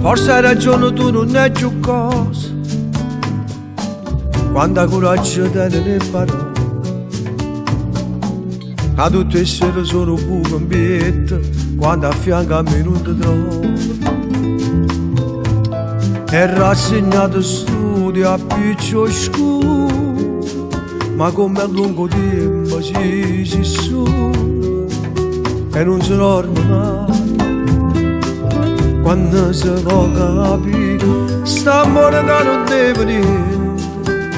Forse hai ragione, tu non hai più cosa. Quanta coraggio tiene le parole. A tutte essere sono buco in pietta, quando a fianco a me non ti trovo. È rassegnato studio a piccio scuro, ma come a lungo tempo si su e non si dorme mai. Quando si può capire, st'amore che non deve niente,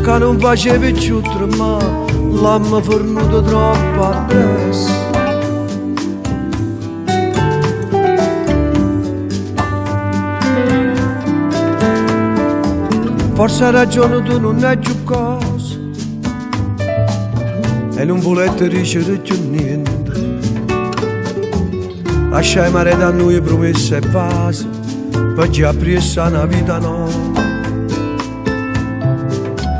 che non facevi più tremare, l'amore fornuto troppo appresso. Forse hai ragione, tu non hai più cosa e non volete ricevere più niente. Lasciai mare da noi promesse e vasi per già aprirsi una vita nuova.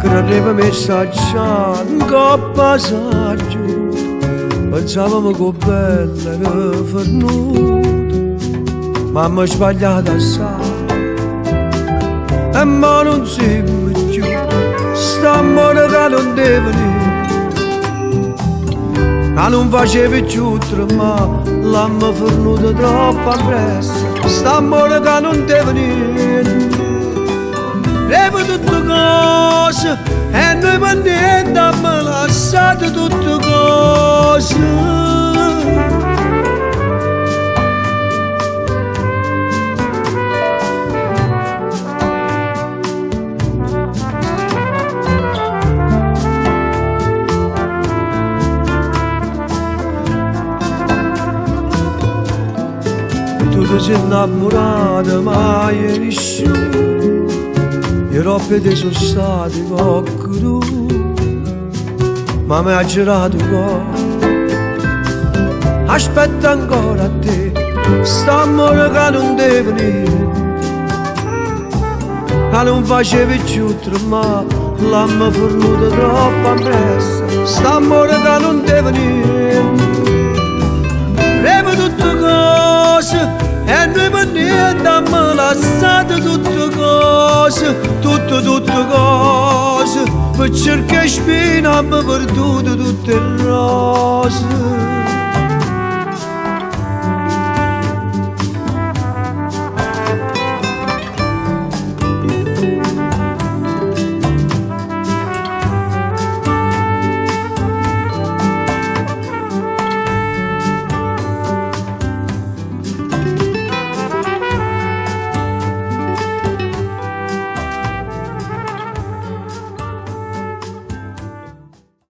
Credeva messaggia un po' passaggio, pensavamo che bella era fornuta, ma mi sbagliata assai. E ma non siamo più, st'amore che non deve niente, che non facevi più tremare, l'amore fornuto troppo appresso, st'amore che non deve niente. Devo tutte cose e noi per niente abbiamo lasciato tutte cose. Tu ti sei innamorata ma ieri nessuno, le robe ti sono state cocco, ma mi ha girato il cuore. Aspetta ancora a te, st'amore che non deve niente, che non facevi più tremare, l'amore fornuto troppo appresso, st'amore che non deve niente. Devo tutte cose e noi per niente abbiamo lasciato tutte cose, tutte cose, per cercare spina abbiamo perduto tutte le rose.